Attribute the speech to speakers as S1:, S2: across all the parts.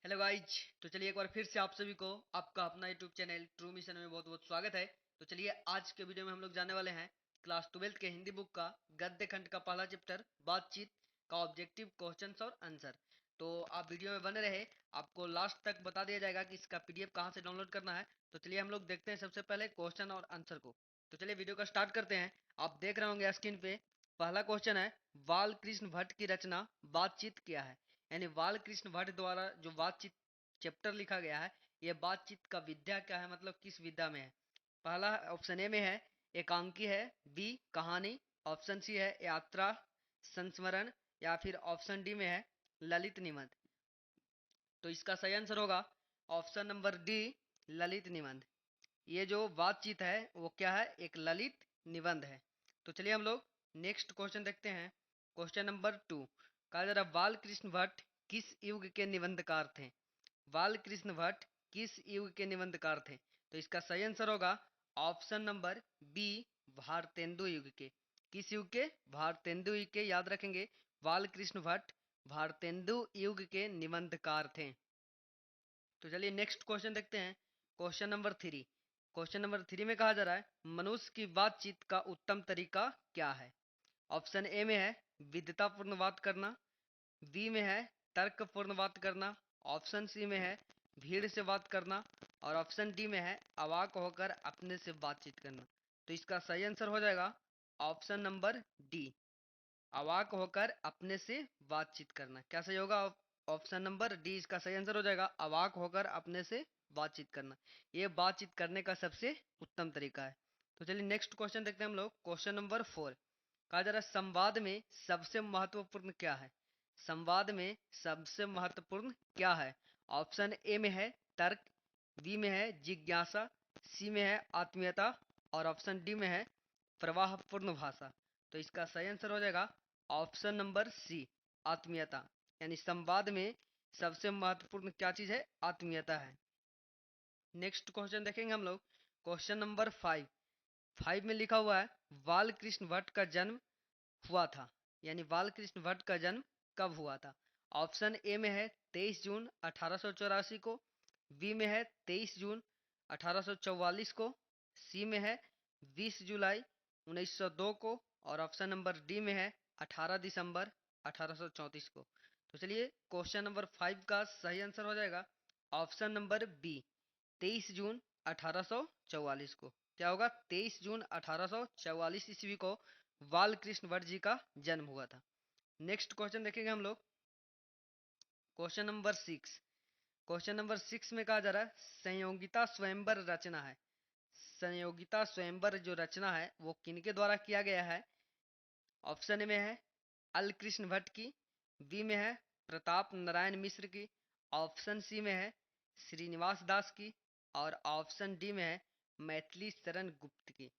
S1: Hello guys. तो चलिए एक बार फिर से आप सभी को आपका अपना यूट्यूब चैनल ट्रू मिशन में बहुत बहुत स्वागत है। तो चलिए आज के वीडियो में हम लोग जाने वाले हैं क्लास 12 के हिंदी बुक का गद्य खंड का पहला चैप्टर बातचीत का ऑब्जेक्टिव क्वेश्चंस और आंसर। तो आप वीडियो में बने रहे, आपको लास्ट तक बता दिया जाएगा कि इसका पीडीएफ कहाँ से डाउनलोड करना है। तो चलिए हम लोग देखते हैं सबसे पहले क्वेश्चन और आंसर को। तो चलिए वीडियो का स्टार्ट करते हैं। आप देख रहे होंगे स्क्रीन पे पहला क्वेश्चन है, बाल कृष्ण भट्ट की रचना बातचीत क्या है। यानी बाल कृष्ण भट्ट द्वारा जो बातचीत चैप्टर लिखा गया है, ये बातचीत का विद्या क्या है, मतलब किस विद्या में है। पहला ऑप्शन ए में है एकांकी है, बी कहानी, ऑप्शन सी है यात्रा संस्मरण, या फिर ऑप्शन डी में है ललित निबंध। तो इसका सही आंसर होगा ऑप्शन नंबर डी, ललित निबंध। ये जो बातचीत है वो क्या है, एक ललित निबंध है। तो चलिए हम लोग नेक्स्ट क्वेश्चन देखते हैं। क्वेश्चन नंबर 2 कहा जा रहा, बाल कृष्ण भट्ट किस युग के निबंधकार थे। बाल कृष्ण भट्ट किस युग के निबंधकार थे। तो इसका सही आंसर होगा ऑप्शन नंबर बी, भारतेंदु युग के। किस युग के, भारतेंदु युग के। याद रखेंगे बाल कृष्ण भट्ट भारतेंदु युग के निबंधकार थे। तो चलिए नेक्स्ट क्वेश्चन देखते हैं। Question number 3। क्वेश्चन नंबर 3 में कहा जा रहा है मनुष्य की बातचीत का उत्तम तरीका क्या है। ऑप्शन ए में है विद्वतापूर्ण बात करना, बी में है तर्कपूर्ण बात करना, ऑप्शन सी में है भीड़ से बात करना, और ऑप्शन डी में है अवाक होकर अपने से बातचीत करना। तो इसका सही आंसर हो जाएगा ऑप्शन नंबर डी, अवाक होकर अपने से बातचीत करना। क्या सही होगा, ऑप्शन नंबर डी इसका सही आंसर हो जाएगा, अवाक होकर अपने से बातचीत करना। ये बातचीत करने का सबसे उत्तम तरीका है। तो चलिए नेक्स्ट क्वेश्चन देखते हैं हम लोग। क्वेश्चन नंबर 4 कहा जा रहा है संवाद में सबसे महत्वपूर्ण क्या है। संवाद में सबसे महत्वपूर्ण क्या है। ऑप्शन ए में है तर्क, बी में है जिज्ञासा, सी में है आत्मीयता, और ऑप्शन डी में है प्रवाहपूर्ण भाषा। तो इसका सही आंसर हो जाएगा ऑप्शन नंबर सी, आत्मीयता। यानी संवाद में सबसे महत्वपूर्ण क्या चीज है, आत्मीयता है। नेक्स्ट क्वेश्चन देखेंगे हम लोग। क्वेश्चन नंबर 5 में लिखा हुआ है बाल कृष्ण भट्ट का जन्म हुआ था। यानी बाल कृष्ण भट्ट का जन्म कब हुआ था। ऑप्शन ए में है 23 जून 1884 को, बी में है 23 जून 1844 को, सी में है 20 जुलाई 1902 को, और ऑप्शन नंबर डी में है 18 दिसंबर 1834 को। तो चलिए क्वेश्चन नंबर 5 का सही आंसर हो जाएगा ऑप्शन नंबर बी, 23 जून 1844 को। क्या होगा, 23 जून 1844 ईस्वी को बाल कृष्ण भट्ट जी का जन्म हुआ था। नेक्स्ट क्वेश्चन देखेंगे हम लोग। Question number 6। क्वेश्चन नंबर 6 में कहा जा रहा है संयोगिता स्वयंवर रचना है। संयोगिता स्वयंवर जो रचना है वो किनके द्वारा किया गया है। ऑप्शन ए में है अल कृष्ण भट्ट की, बी में है प्रताप नारायण मिश्र की, ऑप्शन सी में है श्रीनिवास दास की, और ऑप्शन डी में है मैथिली शरण गुप्त की।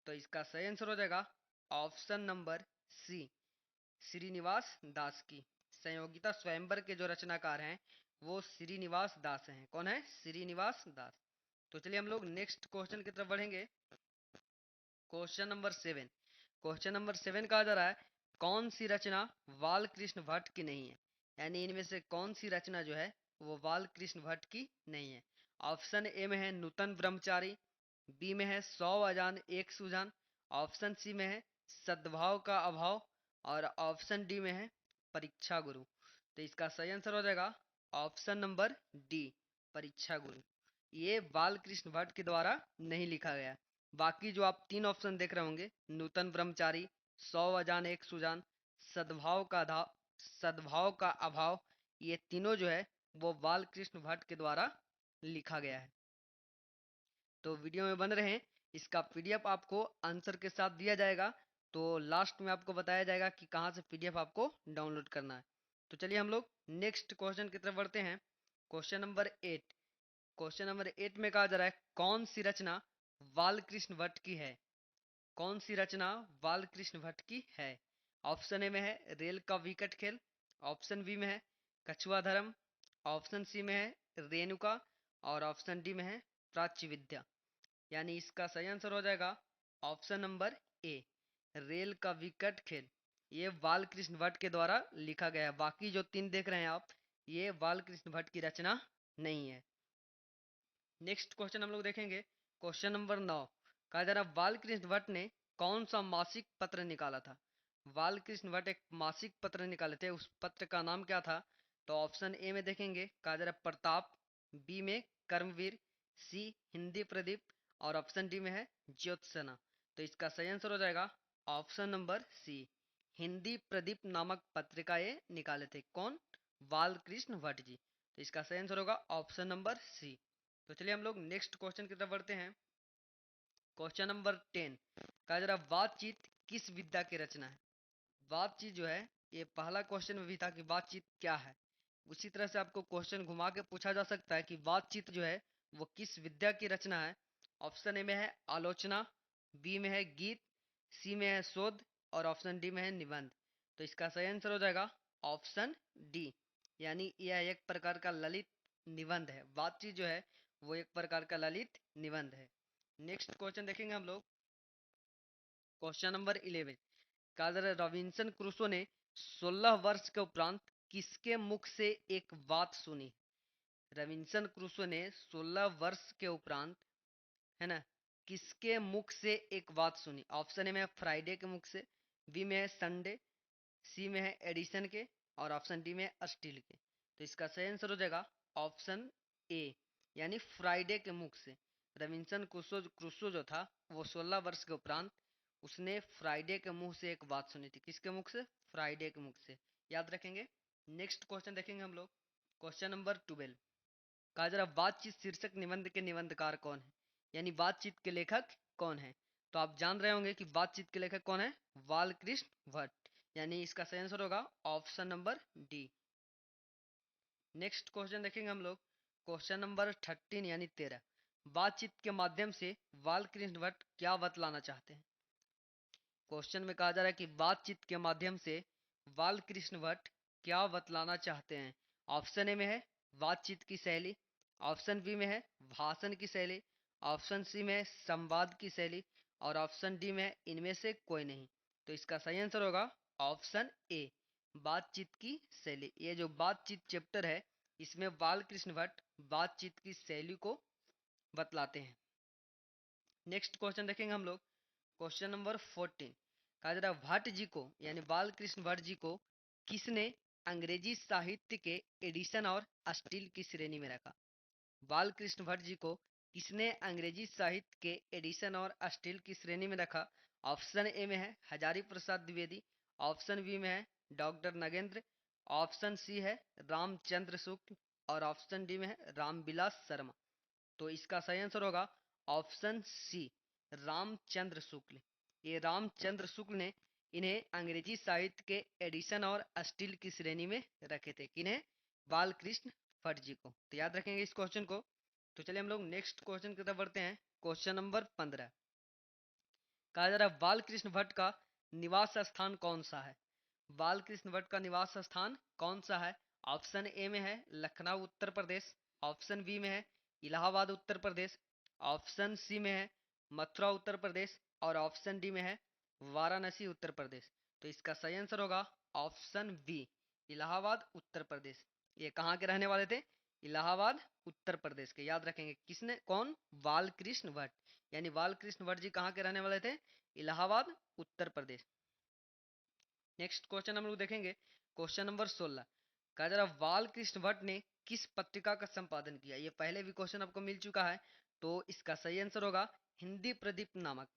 S1: तो इसका सही आंसर हो जाएगा ऑप्शन नंबर सी, श्रीनिवास दास की। संयोगिता स्वयंवर के जो रचनाकार हैं वो श्रीनिवास दास हैं। कौन है, श्रीनिवास दास। तो चलिए हम लोग नेक्स्ट क्वेश्चन की तरफ बढ़ेंगे। Question number 7। क्वेश्चन नंबर 7 कहा जा रहा है कौन सी रचना बाल कृष्ण भट्ट की नहीं है। यानी इनमें से कौन सी रचना जो है वो बाल कृष्ण भट्ट की नहीं है। ऑप्शन ए में है नूतन ब्रह्मचारी, बी में है 100 अजान एक सुजान, ऑप्शन सी में है सद्भाव का अभाव, और ऑप्शन डी में है परीक्षा गुरु। तो इसका सही आंसर हो जाएगा ऑप्शन नंबर डी, परीक्षा गुरु। ये बाल कृष्ण भट्ट के द्वारा नहीं लिखा गया। बाकी जो आप 3 ऑप्शन देख रहे होंगे, नूतन ब्रह्मचारी, 100 अजान एक सुजान, सद्भाव का सद्भाव का अभाव, ये तीनों जो है वो बाल कृष्ण भट्ट के द्वारा लिखा गया है। तो वीडियो में बन रहे हैं, इसका पीडीएफ आपको आंसर के साथ दिया जाएगा। तो लास्ट में आपको बताया जाएगा कि कहाँ से पीडीएफ आपको डाउनलोड करना है। तो चलिए हम लोग नेक्स्ट क्वेश्चन की तरफ बढ़ते हैं। Question number 8। क्वेश्चन नंबर 8 में कहा जा रहा है कौन सी रचना बाल कृष्ण भट्ट की है। कौन सी रचना बाल कृष्ण भट्ट की है। ऑप्शन ए में है रेल का विकट खेल, ऑप्शन बी में है कछुआ धर्म, ऑप्शन सी में है रेणुका, और ऑप्शन डी में है प्राच्य विद्या। यानी इसका सही आंसर हो जाएगा ऑप्शन नंबर ए, रेल का विकट खेल। ये बाल कृष्ण भट्ट के द्वारा लिखा गया है। बाकी जो 3 देख रहे हैं आप, ये बालकृष्ण भट्ट की रचना नहीं है। नेक्स्ट क्वेश्चन हम लोग देखेंगे, क्वेश्चन नंबर 9। कहा जा रहा बालकृष्ण भट्ट ने कौन सा मासिक पत्र निकाला था। बालकृष्ण भट्ट एक मासिक पत्र निकाले थे, उस पत्र का नाम क्या था। तो ऑप्शन ए में देखेंगे, कहा जा रहा प्रताप, बी में कर्मवीर, सी हिंदी प्रदीप और ऑप्शन डी में है ज्योत्सना। तो इसका सही आंसर हो जाएगा option number C, Hindi Pradeep नामक पत्रिका ये निकाले थे। कौन? बालकृष्ण भट्ट जी। तो इसका सही आंसर होगा ऑप्शन नंबर सी। तो चलिए हम लोग नेक्स्ट क्वेश्चन की तरफ बढ़ते हैं। Question number 10। कहा जा रहा बातचीत किस विद्या की रचना है। बातचीत जो है, ये पहला क्वेश्चन में भी था कि बातचीत क्या है। उसी तरह से आपको क्वेश्चन घुमा के पूछा जा सकता है कि बातचीत जो है वो किस विद्या की रचना है। ऑप्शन ए में है आलोचना, बी में है गीत, सी में है शोध और ऑप्शन डी में है निबंध। तो इसका सही आंसर हो जाएगा ऑप्शन डी, यानी यह एक प्रकार का ललित निबंध है। बातचीत जो है वो एक प्रकार का ललित निबंध है। नेक्स्ट क्वेश्चन देखेंगे हम लोग, क्वेश्चन नंबर 11। कहा रॉबिन्सन क्रूसो ने 16 वर्ष के उपरांत किसके मुख से एक बात सुनी। रॉबिन्सन क्रूसो ने 16 वर्ष के उपरांत, है ना, किसके मुख से एक बात सुनी। ऑप्शन ए में है फ्राइडे के मुख से, बी में है संडे, सी में है एडिसन के और ऑप्शन डी में है स्टील के। तो इसका सही आंसर हो जाएगा ऑप्शन ए, यानी फ्राइडे के मुख से। रॉबिन्सन क्रूसो क्रूसो जो था वो 16 वर्ष के उपरांत उसने फ्राइडे के मुंह से एक बात सुनी थी। किसके मुख से? फ्राइडे के मुख से। याद रखेंगे। नेक्स्ट क्वेश्चन देखेंगे हम लोग, क्वेश्चन नंबर 12। कहा जरा बातचीत शीर्षक निबंध के निबंधकार कौन है, यानी बातचीत के लेखक कौन है। तो आप जान रहे होंगे कि बातचीत के लेखक कौन है, बालकृष्ण भट्ट, यानी इसका सही आंसर होगा option number D. Next question देखेंगे हम लोग, क्वेश्चन नंबर 13 यानी 13। बातचीत के माध्यम से बालकृष्ण भट्ट क्या बतलाना चाहते हैं। क्वेश्चन में कहा जा रहा है कि बातचीत के माध्यम से बालकृष्ण भट्ट क्या बतलाना चाहते हैं। ऑप्शन ए में है बातचीत की शैली, ऑप्शन बी में है भाषण की शैली, ऑप्शन सी में है संवाद की शैली और ऑप्शन डी में है इनमें से कोई नहीं। तो इसका सही आंसर होगा ऑप्शन ए, बातचीत की शैली। ये जो बातचीत चैप्टर है इसमें बालकृष्ण भट्ट बातचीत की शैली को बतलाते हैं। नेक्स्ट क्वेश्चन देखेंगे हम लोग, क्वेश्चन नंबर 14। कहा जा रहा भट्ट जी को यानी बालकृष्ण भट्ट जी को किसने अंग्रेजी साहित्य के एडिशन और स्टील की श्रेणी में रखा। बालकृष्ण भट्ट जी को किसने अंग्रेजी साहित्य के एडिशन और स्टील की श्रेणी में रखा। ऑप्शन ए में है हजारी प्रसाद द्विवेदी, ऑप्शन बी में है डॉक्टर नगेंद्र, ऑप्शन सी है रामचंद्र शुक्ल और ऑप्शन डी में है रामविलास शर्मा। तो इसका सही आंसर होगा ऑप्शन सी, रामचंद्र शुक्ल। ये रामचंद्र शुक्ल ने इन्हें अंग्रेजी साहित्य के एडिशन और स्टील की श्रेणी में रखे थे। किन्हें? बालकृष्ण भट्ट जी को। तो याद रखेंगे इस क्वेश्चन को। तो चलिए हम लोग नेक्स्ट क्वेश्चन की तरफ बढ़ते हैं, क्वेश्चन नंबर 15। कहा जा रहा है बालकृष्ण भट्ट का निवास स्थान कौन सा है। बालकृष्ण भट्ट का निवास स्थान कौन सा है। ऑप्शन ए में है लखनऊ उत्तर प्रदेश, ऑप्शन बी में है इलाहाबाद उत्तर प्रदेश, ऑप्शन सी में है मथुरा उत्तर प्रदेश और ऑप्शन डी में है वाराणसी उत्तर प्रदेश। तो इसका सही आंसर होगा ऑप्शन बी, इलाहाबाद उत्तर प्रदेश। ये कहाँ के रहने वाले थे? इलाहाबाद उत्तर प्रदेश के। याद रखेंगे किसने, कौन? बालकृष्ण भट्ट, यानी बालकृष्ण भट्ट जी कहाँ के रहने वाले थे? इलाहाबाद उत्तर प्रदेश। नेक्स्ट क्वेश्चन हम लोग देखेंगे, क्वेश्चन नंबर 16। कहा जा रहा बालकृष्ण भट्ट ने किस पत्रिका का संपादन किया। ये पहले भी क्वेश्चन आपको मिल चुका है। तो इसका सही आंसर होगा हिंदी प्रदीप नामक।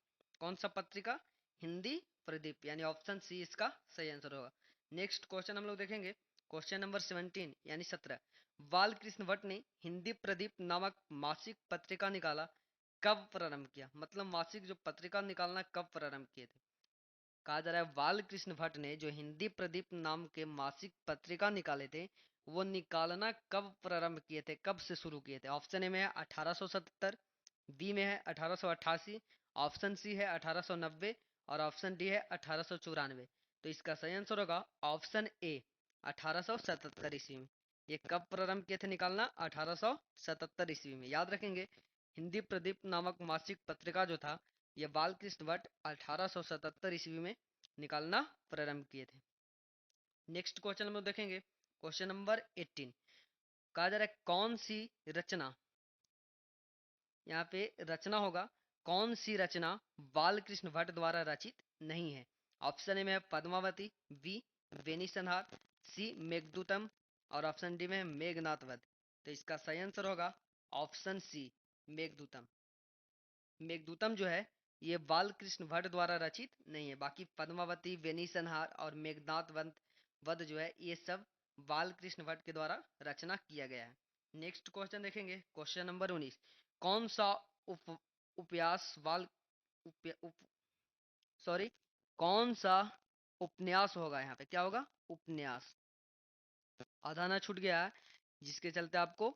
S1: कौन सा पत्रिका? हिंदी प्रदीप, यानी ऑप्शन सी इसका सही आंसर होगा। नेक्स्ट क्वेश्चन हम लोग देखेंगे, क्वेश्चन नंबर 17 यानी 17। बालकृष्ण भट्ट ने हिंदी प्रदीप नामक मासिक पत्रिका निकाला कब प्रारंभ किया, मतलब मासिक जो पत्रिका निकालना कब प्रारंभ किए थे। कहा जा रहा है बालकृष्ण भट्ट ने जो हिंदी प्रदीप नाम के मासिक पत्रिका निकाले थे वो निकालना कब प्रारंभ किए थे, कब से शुरू किए थे। ऑप्शन ए में है 1877, बी में है 1888, ऑप्शन सी है 1890 और ऑप्शन डी है 1894। तो इसका सही आंसर होगा ऑप्शन ए, 1877 ईस्वी में। ये कब प्रारंभ किए थे निकालना? 1877 ईस्वी में। याद रखेंगे हिंदी प्रदीप नामक मासिक पत्रिका जो था ये बालकृष्ण भट्ट 1877 ईस्वी में निकालना प्रारंभ किए थे। नेक्स्ट क्वेश्चन हम लोग देखेंगे, क्वेश्चन नंबर 18। कहा जा रहा है कौन सी रचना, यहाँ पे रचना होगा, कौन सी रचना बालकृष्ण भट्ट द्वारा रचित नहीं है। ऑप्शन ए में है पद्मावती, बी वेनिसनहार, सी मेघदूतम और ऑप्शन डी में है मेघनाथ वध। तो इसका सही आंसर होगा ऑप्शन सी मेघदूतम। मेघदूतम जो है ये बालकृष्ण भट्ट द्वारा रचित नहीं है, बाकी पद्मावती, वेनिसनहार और मेघनाथ वध जो है ये सब बालकृष्ण भट्ट के द्वारा रचना किया गया है। नेक्स्ट क्वेश्चन देखेंगे, क्वेश्चन नंबर 19। कौन सा उप उपन्यास बाल उप, उप, सॉरी कौन सा उपन्यास होगा, यहाँ पे क्या होगा, उपन्यास। आधा ना छूट गया है जिसके चलते आपको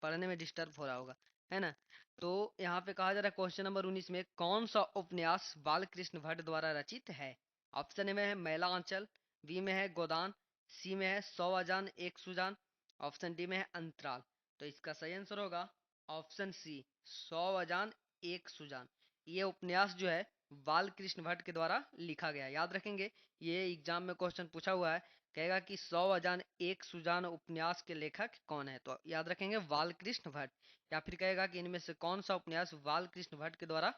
S1: पढ़ने में डिस्टर्ब हो रहा होगा, है ना। तो यहाँ पे कहा जा रहा है क्वेश्चन नंबर 19 में कौन सा उपन्यास बालकृष्ण भट्ट द्वारा रचित है। ऑप्शन ए में है मैला आंचल, बी में है गोदान, सी में है 100 अजान एक सुजान, ऑप्शन डी में है अंतराल। तो इसका सही आंसर होगा ऑप्शन सी 100 अजान एक सुजान। ये उपन्यास जो है बालकृष्ण भट्ट के द्वारा लिखा गया, याद रखेंगे ये एग्जाम में क्वेश्चन पूछा हुआ है, कहेगा कि 100 अजान एक सुजान उपन्यास के लेखक कौन है, तो याद रखेंगे बालकृष्ण भट्ट। या फिर कहेगा कि इनमें से कौन सा उपन्यास बालकृष्ण भट्ट के द्वारा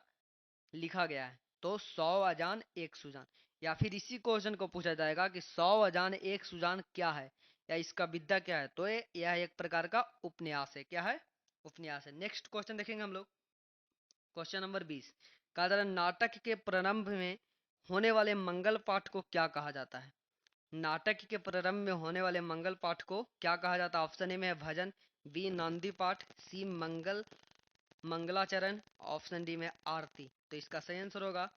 S1: लिखा गया है, तो 100 अजान एक सुजान। या फिर इसी क्वेश्चन को पूछा जाएगा कि 100 अजान एक सुजान क्या है या इसका विद्या क्या है, तो यह एक प्रकार का उपन्यास है। क्या है, उपन्यास है। नेक्स्ट क्वेश्चन देखेंगे हम लोग, क्वेश्चन नंबर 20। कहा जा रहा है नाटक के प्रारंभ में होने वाले मंगल पाठ को क्या कहा जाता है। नाटक के प्रारंभ में होने वाले मंगल पाठ को क्या कहा जाता है। ऑप्शन ए में है भजन, बी नांदी पाठ, सी मंगलाचरण, ऑप्शन डी में आरती। तो इसका सही आंसर होगा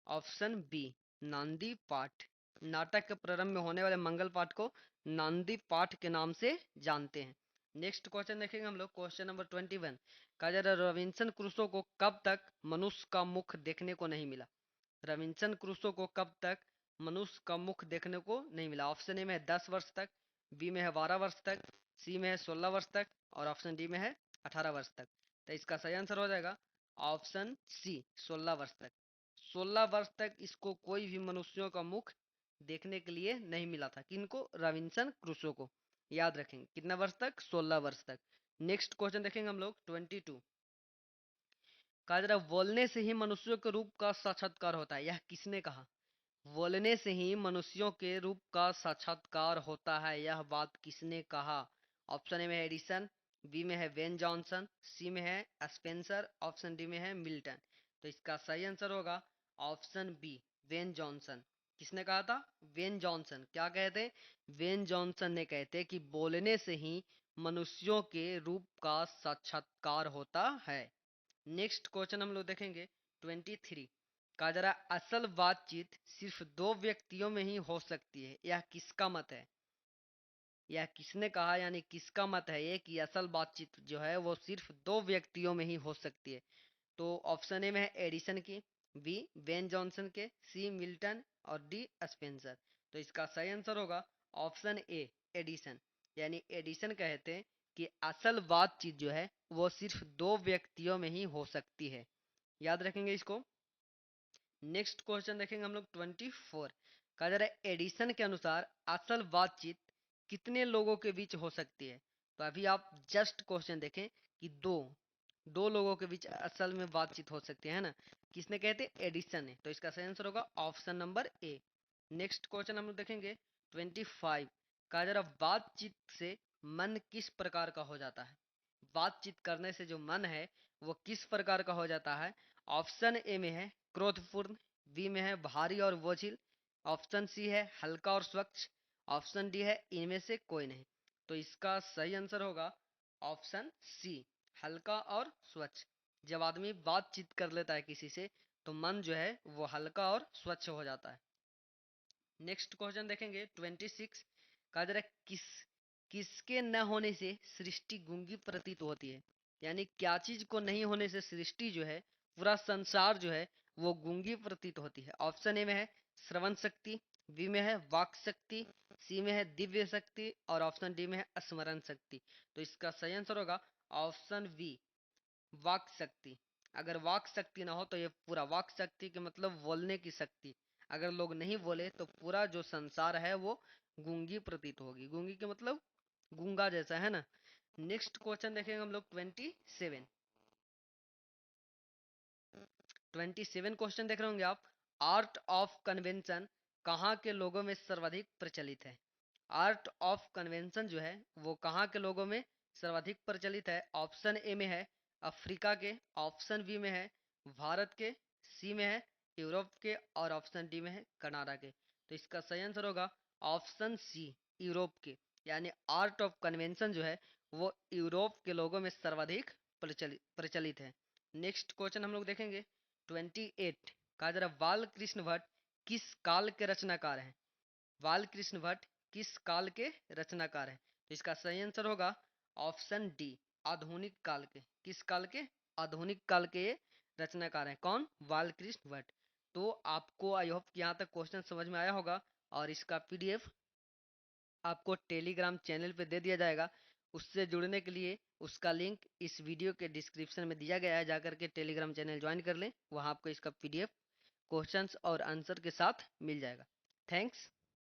S1: ऑप्शन बी नांदी पाठ। नाटक के प्रारंभ में होने वाले मंगल पाठ को नांदी पाठ के नाम से जानते हैं। नेक्स्ट क्वेश्चन देखेंगे हम लोग, क्वेश्चन नंबर 21। कहा जा रहा है रॉबिन्सन क्रूसो को कब तक मनुष्य का मुख देखने को नहीं मिला। रॉबिन्सन क्रूसो को कब तक मनुष्य का मुख देखने को नहीं मिला। ऑप्शन ए में है 10 वर्ष तक, बी में है 12 वर्ष तक, सी में है 16 वर्ष तक और ऑप्शन डी में है 18 वर्ष तक। तो इसका सही आंसर हो जाएगा ऑप्शन सी 16 वर्ष तक। 16 वर्ष तक इसको कोई भी मनुष्यों का मुख देखने के लिए नहीं मिला था। किनको, रॉबिन्सन क्रूसो को। याद रखेंगे कितना वर्ष तक, 16 वर्ष तक। नेक्स्ट क्वेश्चन देखेंगे हम लोग 22। कहा जा रहा है बोलने से ही मनुष्यों के रूप का साक्षात्कार होता है, यह किसने कहा। बोलने से ही मनुष्यों के रूप का साक्षात्कार होता है, यह बात किसने कहा। ऑप्शन ए में है एडिसन, बी में है वेन जॉनसन, सी में है स्पेंसर, ऑप्शन डी में है मिल्टन। तो इसका सही आंसर होगा ऑप्शन बी वेन जॉनसन। किसने कहा था, वेन जॉनसन। क्या कहते, वेन जॉनसन ने कहते कि बोलने से ही मनुष्यों के रूप का साक्षात्कार होता है। नेक्स्ट क्वेश्चन हम लोग देखेंगे 23। कहा जा रहा है असल बातचीत सिर्फ दो व्यक्तियों में ही हो सकती है, यह किसका मत है। यह किसने कहा, यानी किसका मत है ये कि असल बातचीत जो है वो सिर्फ दो व्यक्तियों में ही हो सकती है। तो ऑप्शन ए में है एडिसन की, बी वेन जॉनसन के, सी मिल्टन और डी स्पेंसर। तो इसका सही आंसर होगा ऑप्शन ए एडिसन। यानी एडिसन कहते हैं कि असल बातचीत जो है वो सिर्फ दो व्यक्तियों में ही हो सकती है। याद रखेंगे इसको। नेक्स्ट क्वेश्चन देखेंगे हम लोग 24। कहा जा रहा है एडिसन के अनुसार असल बातचीत कितने लोगों के बीच हो सकती है। तो अभी आप जस्ट क्वेश्चन देखें कि दो दो लोगों के बीच असल में बातचीत हो सकती है ना। किसने कहते हैं, एडिसन ने। तो इसका सही आंसर होगा option number A. Next question हम लोग देखेंगे 25। कहा जा रहा बातचीत से मन किस प्रकार का हो जाता है। बातचीत करने से जो मन है वो किस प्रकार का हो जाता है। ऑप्शन ए में है क्रोधपूर्ण, बी में है भारी और बोझिल, ऑप्शन सी है हल्का और स्वच्छ, ऑप्शन डी है इनमें से कोई नहीं। तो इसका सही आंसर होगा ऑप्शन सी हल्का और स्वच्छ। जब आदमी बातचीत कर लेता है किसी से तो मन जो है वो हल्का और स्वच्छ हो जाता है। नेक्स्ट क्वेश्चन देखेंगे 26। कहा जा रहा है किसके न होने से सृष्टि गूंगी प्रतीत होती है। यानी क्या चीज को नहीं होने से सृष्टि जो है, पूरा संसार जो है वो गूंगी प्रतीत होती है। ऑप्शन ए में है श्रवण शक्ति, बी में है वाक शक्ति, सी में है दिव्य शक्ति और ऑप्शन डी में है स्मरण शक्ति। तो इसका सही आंसर होगा ऑप्शन बी वाक शक्ति। अगर वाक शक्ति ना हो तो ये पूरा, वाक शक्ति के मतलब बोलने की शक्ति, अगर लोग नहीं बोले तो पूरा जो संसार है वो गूंगी प्रतीत होगी। गूंगी के मतलब गूंगा जैसा, है ना। नेक्स्ट क्वेश्चन देखेंगे हम लोग 27 क्वेश्चन देख रहे होंगे आप। आर्ट ऑफ कन्वेंशन कहाँ के लोगों में सर्वाधिक प्रचलित है? आर्ट ऑफ कन्वेंशन जो है वो कहाँ के लोगों में सर्वाधिक प्रचलित है? ऑप्शन ए में है अफ्रीका के, ऑप्शन बी में है भारत के, सी में है यूरोप के और ऑप्शन डी में है कनाडा के। तो इसका सही आंसर होगा ऑप्शन सी, यूरोप के। यानी आर्ट ऑफ कन्वेंशन जो है वो यूरोप के लोगों में सर्वाधिक प्रचलित है। नेक्स्ट क्वेश्चन हम लोग देखेंगे 28 का। जरा बाल कृष्ण भट्ट किस काल के रचनाकार हैं? बाल कृष्ण भट्ट किस काल के रचनाकार हैं? तो इसका सही आंसर होगा ऑप्शन डी, आधुनिक काल के। किस काल के? आधुनिक काल के ये रचनाकार हैं। कौन? बाल कृष्ण भट्ट। तो आपको आई होप यहाँ तक क्वेश्चन समझ में आया होगा और इसका पीडीएफ आपको टेलीग्राम चैनल पे दे दिया जाएगा। उससे जुड़ने के लिए उसका लिंक इस वीडियो के डिस्क्रिप्शन में दिया गया है, जाकर के टेलीग्राम चैनल ज्वाइन कर लें। वहाँ आपको इसका पीडीएफ क्वेश्चंस और आंसर के साथ मिल जाएगा। थैंक्स।